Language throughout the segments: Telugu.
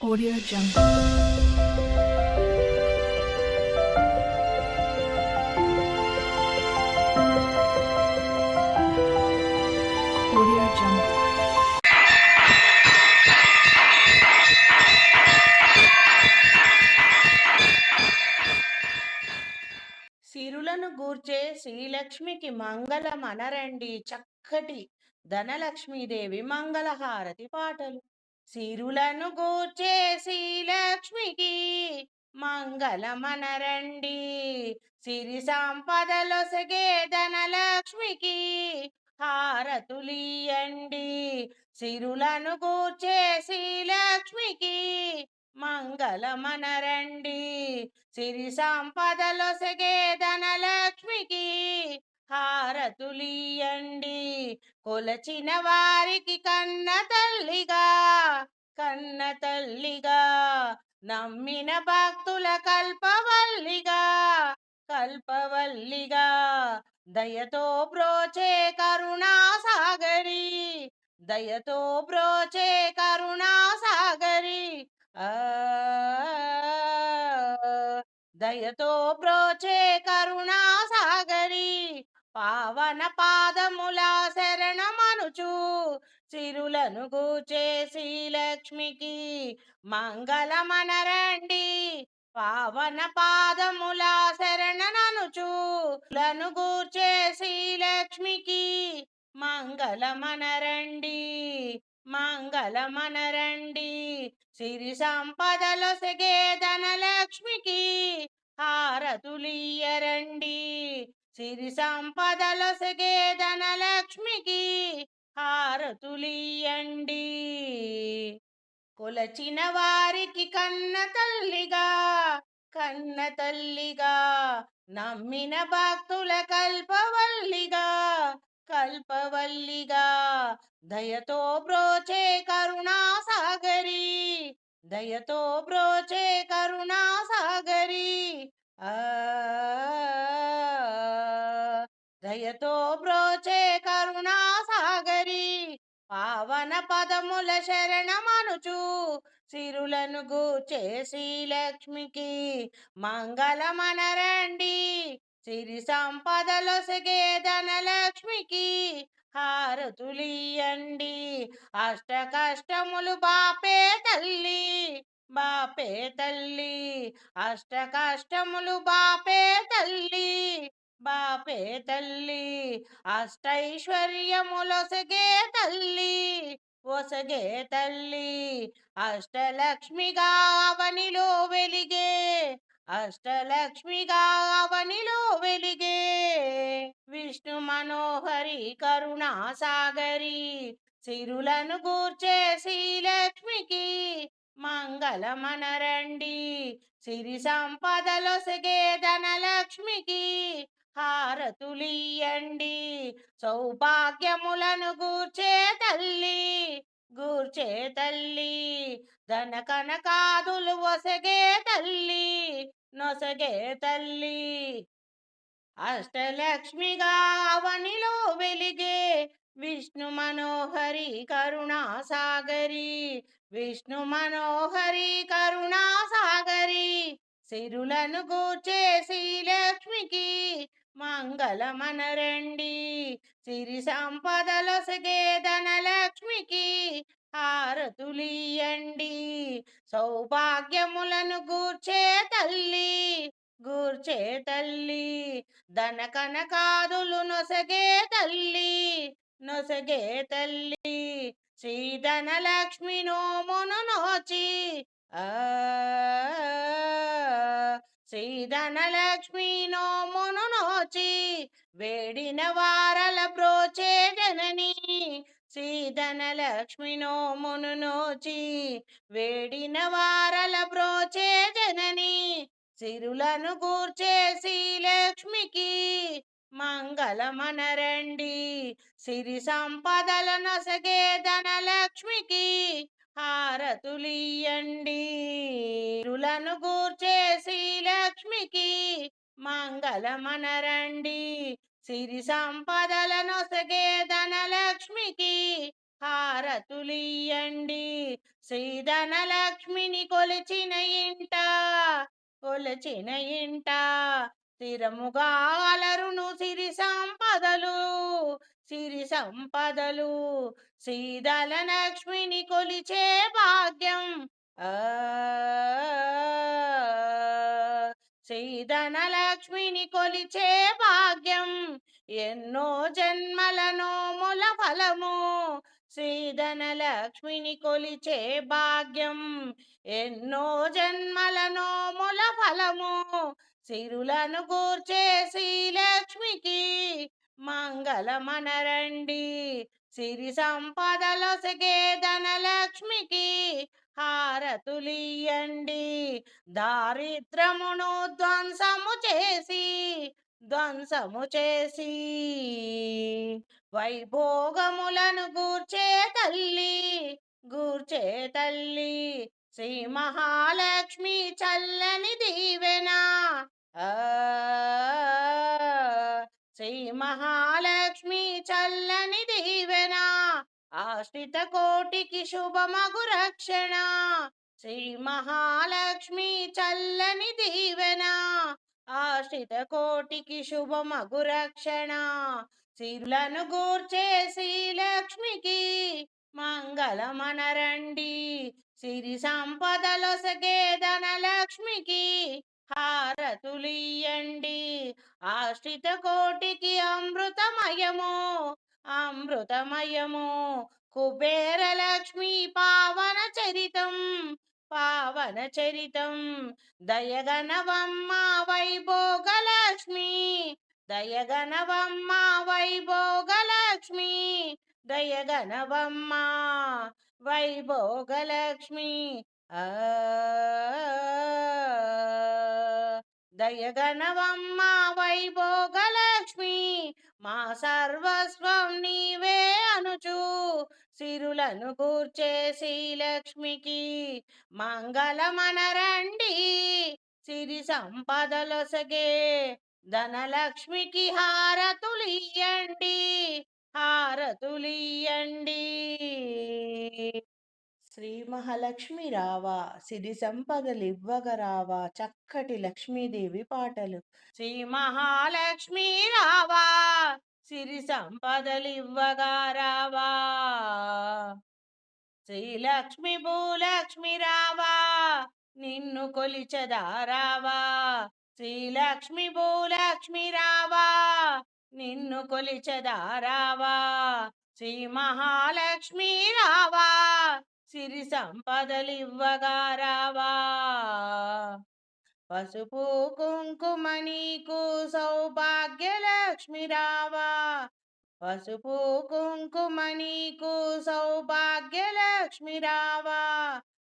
Audio Jungle. Audio Jungle. సిరులను గూర్చే శ్రీలక్ష్మికి మంగళమనరండి చక్కటి ధనలక్ష్మీదేవి మంగళహారతి పాటలు. సిరులను గూర్చే శ్రీలక్ష్మికి మంగళమనరండి, సిరి సంపదలొసగే ధనలక్ష్మికి హారతులియండి. సిరులను గూర్చే శ్రీలక్ష్మికి మంగళమనరండి, సిరి సంపదలొసగే ధనలక్ష్మికి హారతులియండి. కొలచిన వారికి కన్న తల్లిగా, కన్న తల్లిగా, నమ్మిన భక్తుల కల్పవల్లిగా, కల్పవల్లిగా, దయతో బ్రోచే కరుణా సాగరి, దయతో బ్రోచే కరుణా సాగరి. ఆ దయతో బ్రోచే కరుణా సాగరి, పావన పాదముల శరణమనుచు సిరులను గూర్చే శ్రీలక్ష్మికి మంగళమనరండి. పావన పాదముల శరణననుచు లను గూర్చే శ్రీలక్ష్మికి మంగళమనరండి, మంగళమనరండి. సిరి సంపదలొసగే ధనలక్ష్మికి హారతులియరండి, సిరి సంపదలొసగే ధనలక్ష్మికి హారతులియండి. కొలచిన వారికి కన్న తల్లిగా, కన్న తల్లిగా, నమ్మిన భక్తుల కల్పవల్లిగా, కల్పవల్లిగా, దయతో బ్రోచే కరుణా సాగరి, దయతో బ్రోచే కరుణా సాగరి. ఆ దయతో బ్రోచే కరుణా సాగరి, పావన పదముల శరణమనుచు సిరులను గూర్చే శ్రీలక్ష్మికి మంగళమనరండి, సిరి సంపదలొసగే ధనలక్ష్మికి హారతులియండి. అష్ట కష్టములు బాపే తల్లి, బాపే తల్లి, అష్ట కష్టములు బాపే తల్లి, బాపే తల్లి, అష్టైశ్వర్యములొసగే తల్లి, ఒసగే తల్లి, అష్టలక్ష్మిగా అవనిలో వెలిగే, అష్టలక్ష్మిగా అవనిలో వెలిగే విష్ణు మనోహరి కరుణా సాగరి, సిరులను గూర్చే శ్రీలక్ష్మికి మంగళమనరండి, సిరి సంపదలొసగే ధనలక్ష్మికి హారతులియండి. సౌభాగ్యములను గూర్చే తల్లి, గూర్చే తల్లి, ధన కనకాదులు ఒసగే తల్లి, నొసగే తల్లి, అష్టలక్ష్మిగా అవనిలో వెలిగే విష్ణు మనోహరి కరుణా సాగరి, విష్ణు మనోహరి కరుణా సాగరి. సిరులను గూర్చే శ్రీలక్ష్మికి మంగళమనరండి, సిరి సంపదలొసగే ధనలక్ష్మికి హారతులియండి. సౌభాగ్యములను గూర్చే తల్లి, గూర్చే తల్లి, ధన కనకాదులు నొసగే తల్లి, నొసగే తల్లి, శ్రీధనలక్ష్మి నోమును నోచి, ఆ శ్రీధనలక్ష్మి నోమును నోచి వేడిన వారల బ్రోచే జనని, శ్రీధనలక్ష్మి నోమును నోచి వేడిన వారల బ్రోచే జనని, సిరులను గూర్చే శ్రీలక్ష్మికి మంగళమనరండి, సిరి సంపదలనొసగే ధనలక్ష్మికి హారతులియండి. సిరులను గూర్చే శ్రీలక్ష్మికి మంగళమనరండి, సిరి సంపదలనొసగే ధనలక్ష్మికి హారతులియండి. శ్రీధనలక్ష్మిని కొలిచిన ఇంట స్థిరముగా అలరును సిరి సంపదలు శ్రీధనలక్ష్మిని కొలిచే భాగ్యం ఆ శ్రీధనలక్ష్మిని కొలిచే భాగ్యం ఎన్నో జన్మల నోముల ఫలము శ్రీధనలక్ష్మిని కొలిచే భాగ్యం ఎన్నో జన్మల నోముల ఫలము సిరులను గూర్చే శ్రీలక్ష్మికి మంగళమనరండి సిరి సంపదలొసగే ధనలక్ష్మికి హారతులియండి దారిద్రమును ధ్వంసము చేసి వైభోగములను గూర్చే తల్లి శ్రీ మహాలక్ష్మి చల్లని దీవెన ఆ శ్రీ మహాలక్ష్మి చల్లని దీవెన ఆశ్రిత కోటికి శుభమగు రక్షణ శ్రీ మహాలక్ష్మి చల్లని దీవెన ఆశ్రిత కోటికి శుభమగు రక్షణ సిరులను గూర్చే శ్రీలక్ష్మికి మంగళమనరండి సిరి సంపదలొసగే ధనలక్ష్మికి హారతులియండి ఆశ్రిత కోటికి అమృతమయము కుబేరలక్ష్మి పావన చరితం దయగనవమ్మ వైభోగలక్ష్మి దయగనవమ్మ వైభోగలక్ష్మి ఆ దయగనవమ్మ వైభోగలక్ష్మి మా సర్వస్వం నీవే అనుచు సిరులను కూర్చే శ్రీలక్ష్మికి మంగళమనరండి సిరి సంపదలొసగే ధనలక్ష్మికి హారతులియండి శ్రీ మహాలక్ష్మి రావా సిరి సంపదలివ్వగ రావా చక్కటి లక్ష్మీదేవి పాటలు శ్రీ మహాలక్ష్మి రావా సిరి సంపదలివ్వగా రావా శ్రీలక్ష్మి భూలక్ష్మి రావా నిన్ను కొలిచెదారావా శ్రీలక్ష్మి భూలక్ష్మి రావా నిన్ను కొలిచెదారావా శ్రీ మహాలక్ష్మి రావా సిరి సంపదలివ్వగా రావా పసుపు కుంకుమ నీకు సౌభాగ్యలక్ష్మి రావా పసుపు కుంకుమ నీకు సౌభాగ్యలక్ష్మి రావా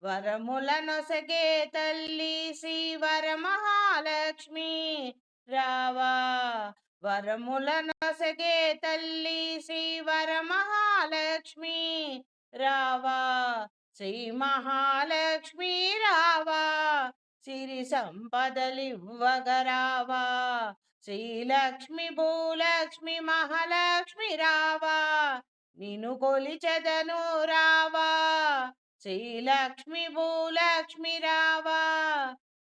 వరములనొసగే తల్లి శ్రీ వరమహాలక్ష్మి రావా వరములనొసగే తల్లి శ్రీ వరమహాలక్ష్మి రావా శ్రీ మహాలక్ష్మి రావా సిరి సంపదలివ్వగ రావా శ్రీలక్ష్మి భూలక్ష్మి మహాలక్ష్మి రావా నిన్ను కొలిచెదను రావా శ్రీలక్ష్మి భూలక్ష్మి రావా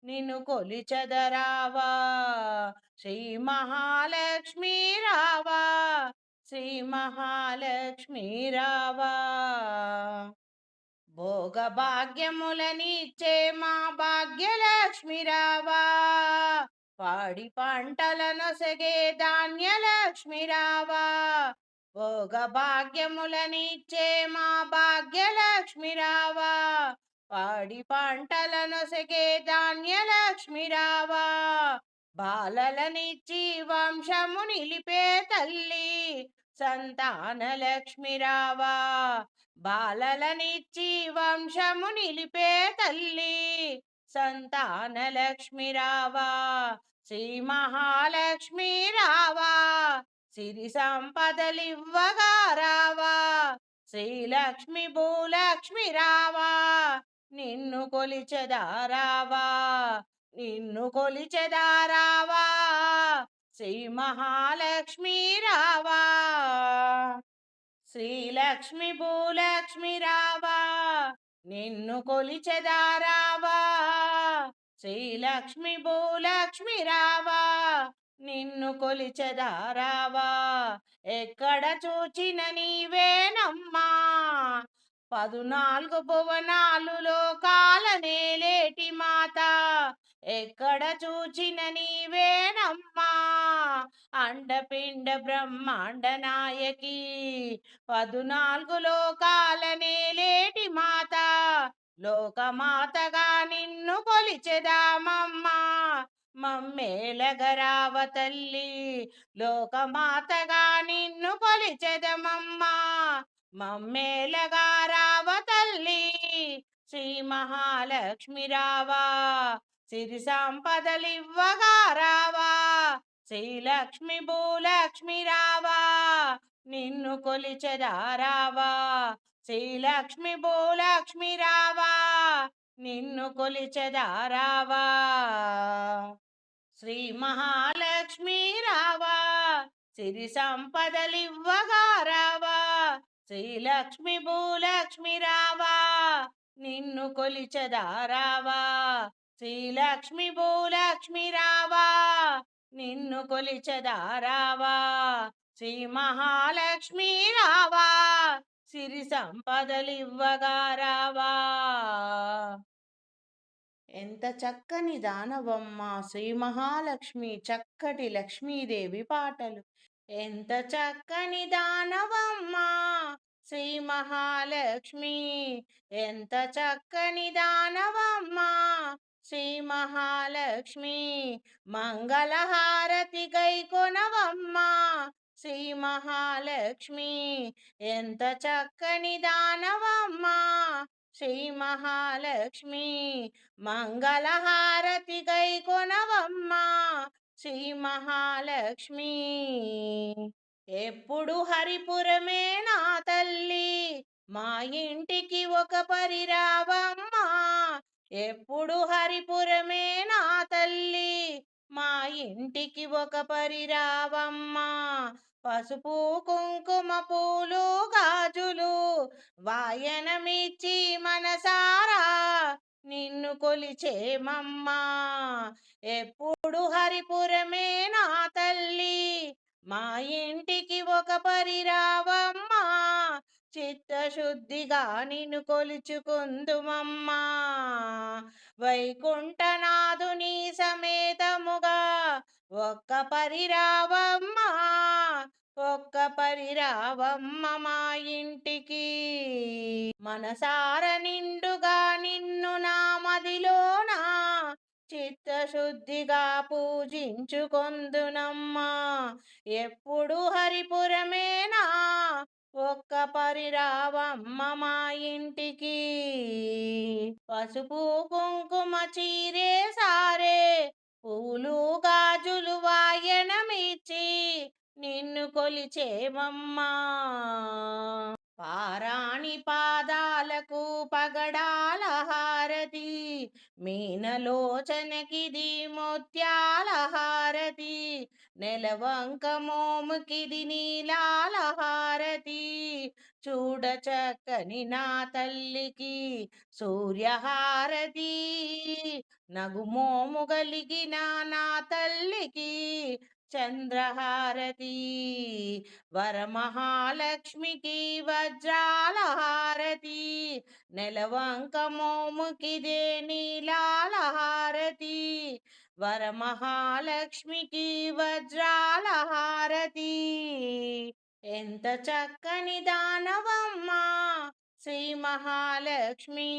నిన్ను కొలిచెదరావా శ్రీ మహాలక్ష్మి రావా శ్రీ మహాలక్ష్మి రావా భోగ భాగ్యములనిచ్చే మా భాగ్యలక్ష్మి రావా పాడి పంటలనొసగే ధాన్యలక్ష్మి రావా భోగ భాగ్యములనిచ్చే మా భాగ్యలక్ష్మి రావా పాడి పంటలనొసగే ధాన్యలక్ష్మి రావా బాలలనిచ్చి వంశము నిలిపే తల్లి సంతానలక్ష్మి రావా బాలలనిచ్చి వంశము నిలిపే తల్లి సంతానలక్ష్మి రావా శ్రీ మహాలక్ష్మి రావా సిరి సంపదలివ్వగా రావా శ్రీలక్ష్మి భూలక్ష్మి రావా నిన్ను కొలిచెదారావా శ్రీ మహాలక్ష్మి రావా శ్రీలక్ష్మి భూలక్ష్మి రావా నిన్ను కొలిచెదారావా శ్రీలక్ష్మి భూలక్ష్మి రావా, నిన్ను కొలిచెదారావా ఎక్కడ చూచిన నీవేనమ్మా, 14 భువనాలు లోకాల నేలేటి మాత, ఎక్కడ చూచిన నీవేనమ్మా, అండపిండ బ్రహ్మాండ నాయకి, 14 లోకాల నేలేటి మాత, లోకమాతగా నిన్ను కొలిచెదామమ్మా, మమ్మేలగరావ తల్లి, లోకమాతగా నిన్ను కొలిచెదమమ్మా, మమ్మేలగా రావ తల్లి, శ్రీ మహాలక్ష్మి రావా, సిరి సంపదలివ్వగా రావా, శ్రీలక్ష్మి భూలక్ష్మి రావా, నిన్ను కొలిచెదారావా, శ్రీలక్ష్మి భూలక్ష్మి రావా, నిన్ను కొలిచెదారావా, శ్రీ మహాలక్ష్మి రావా, సిరి సంపదలివ్వగా రావా, శ్రీలక్ష్మి భూలక్ష్మి రావా, నిన్ను కొలిచెదారావా, శ్రీలక్ష్మి భూలక్ష్మి రావా, నిన్ను కొలిచెదారావా, శ్రీ మహాలక్ష్మి రావా, సిరి సంపదలివ్వగా రావా. ఎంత చక్కని దానవమ్మ శ్రీ మహాలక్ష్మి, చక్కటి లక్ష్మీదేవి పాటలు. ఎంత చక్కని దానవమ్మ శ్రీ మహాలక్ష్మి, ఎంత చక్కని దానవమ్మ శ్రీ మహాలక్ష్మి, మంగళహారతి గైకొనవమ్మ శ్రీ మహాలక్ష్మి, ఎంత చక్కని దానవమ్మ శ్రీ మహాలక్ష్మి, మంగళహారతి గైకొనవమ్మ శ్రీ మహాలక్ష్మి, ఎప్పుడు హరిపురమే నా తల్లి, మా ఇంటికి ఒక పరిరావమ్మ, ఎప్పుడు హరిపురమే నా తల్లి, మా ఇంటికి ఒక పరిరావమ్మ, పసుపు కుంకుమ పూలు గాజులు వాయనమిచ్చి మనసారా నిన్ను కొలిచేమమ్మా, ఎప్పుడు హరిపురమే నా తల్లి, మా ఇంటికి ఒక పరిరావమ్మా, చిత్తశుద్ధిగా నిన్ను కొలుచుకుందుమమ్మా, వైకుంఠనాథుని సమేతముగా ఒక్క పరిరావమ్మా, ఒక్క పరిరావమ్మ మా ఇంటికి, మనసార నిండుగా నిన్ను నా మదిలోనా చిత్తశుద్ధిగా పూజించుకొందునమ్మా, ఎప్పుడు హరిపురమేనా ఒక్క పరిరావమ్మ మా ఇంటికి, పసుపు కుంకుమ చీరే సారే పూలు గాజులు వాయనమిచ్చి నిన్ను కొలిచేమమ్మా, పారాణి పాదాలకు పగడాల హారతి, మీనలోచనకిది ముత్యాల హారతి, నెలవంక మోముకిది నీలాల హారతి, చూడ చక్కని నా తల్లికి సూర్యహారతి, నగుమోము గలిగిన నా తల్లికి చంద్రహారతి, వరమహాలక్ష్మికి వజ్రాల హారతి, నెలవంక మోముకిదే నీలాల హారతి, వరమహాలక్ష్మికి వజ్రాల హారతి, ఎంత చక్కని దానవమ్మా శ్రీ మహాలక్ష్మి,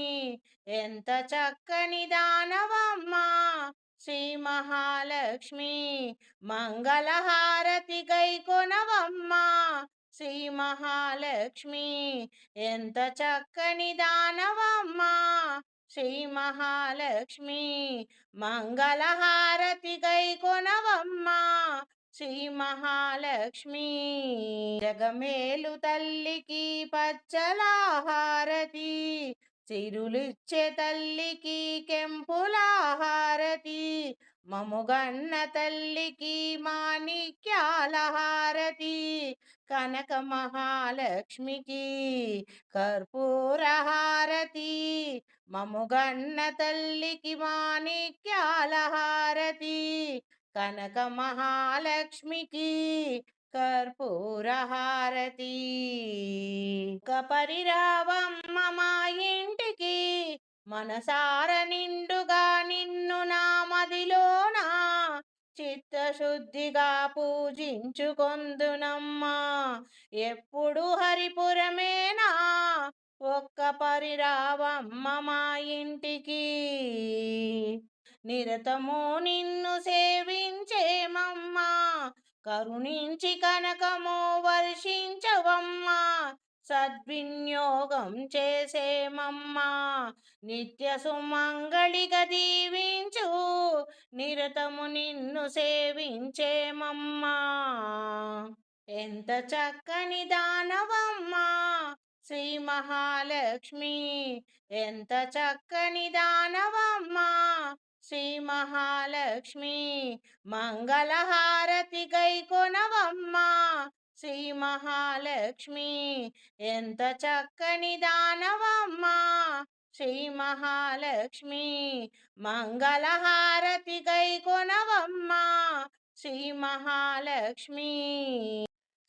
ఎంత చక్కని దానవమ్మా శ్రీ మహాలక్ష్మి, మంగళహారతి గైకొనవమ్మా శ్రీ మహాలక్ష్మి, ఎంత చక్కని దానవమ్మా శ్రీ మహాలక్ష్మి, మంగళహారతి గైకొనవమ్మా శ్రీ మహాలక్ష్మి, జగమేలు తల్లికి పచ్చల హారతి, చిరులిచ్చే తల్లికి కెంపుల హారతి, మముగన్న తల్లికి మాణిక్యాల హారతి, కనక మహాలక్ష్మికి కర్పూర హారతి. మముగన్న తల్లికి మాణిక్యాల హారతి, కనక మహాలక్ష్మికి కర్పూర హారతి. పరిరావమ్మ మా ఇంటికి, మనసార నిండుగా నిన్ను నా మదిలోనా చిత్తశుద్ధిగా పూజించుకొందునమ్మా. ఎప్పుడు హరిపురమేనా, ఒక్క పరిరావమ్మ మా ఇంటికి. నిరతము నిన్ను సేవించేమమ్మా, కరుణించి కనకము వర్షించవమ్మా. సద్వినియోగం చేసేమమ్మా, నిత్య సుమంగళిగా దీవించు, నిరతము నిన్ను సేవించేమమ్మా. ఎంత చక్కని దానవమ్మా శ్రీ మహాలక్ష్మి, ఎంత చక్కని దానవమ్మా శ్రీ మహాలక్ష్మి. మంగళహారతి గైకొనవమ్మా శ్రీ మహాలక్ష్మి, ఎంత చక్కని దానవమ్మా శ్రీ మహాలక్ష్మి. మంగళహారతి గైకొనవమ్మా శ్రీ మహాలక్ష్మి.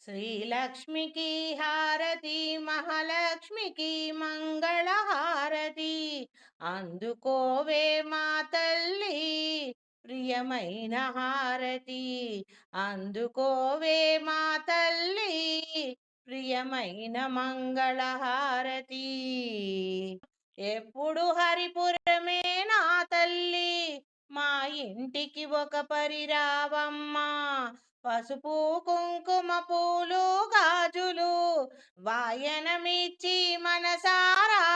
శ్రీలక్ష్మికి హారతి, మహాలక్ష్మికి మంగళహారతి. అందుకోవే మా తల్లి ప్రియమైన హారతి, అందుకోవే మా తల్లి ప్రియమైన మంగళహారతి. ఎప్పుడు హరిపురమే నా తల్లి, మా ఇంటికి ఒక పరిరావమ్మా. పసుపు కుంకుమ పూలు గాజులు వాయనమిచ్చి మనసారా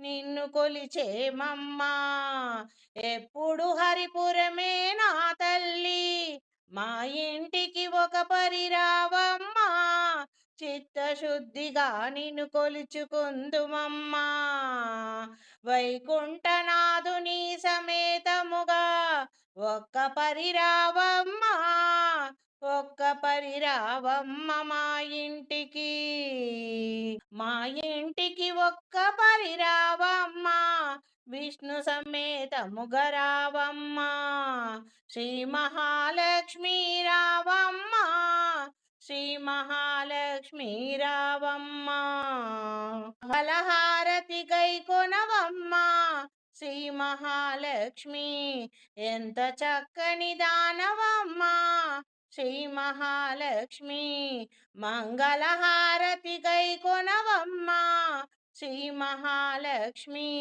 నిన్ను కొలిచేమమ్మా. ఎప్పుడు హరిపురమే నా తల్లి, మా ఇంటికి ఒక పరిరావమ్మా. చిత్తశుద్ధిగా నిన్ను కొలుచుకుందుమమ్మా. వైకుంఠనాథుని సమేతముగా ఒక్క పరిరావమ్మా, ఒక్క పరిరావమ్మ మా ఇంటికి. మా ఇంటికి ఒక్క పరిరావమ్మా, విష్ణు సమేతముగా రావమ్మా. శ్రీ మహాలక్ష్మి రావమ్మా, శ్రీ మహాలక్ష్మి రావమ్మా. ఫలహారతి గైకొనవమ్మా శ్రీ మహాలక్ష్మి, ఎంత చక్కని దానవమ్మా శ్రీ మహాలక్ష్మి. మంగళహారతి గైకొనవమ్మా శ్రీ మహాలక్ష్మి.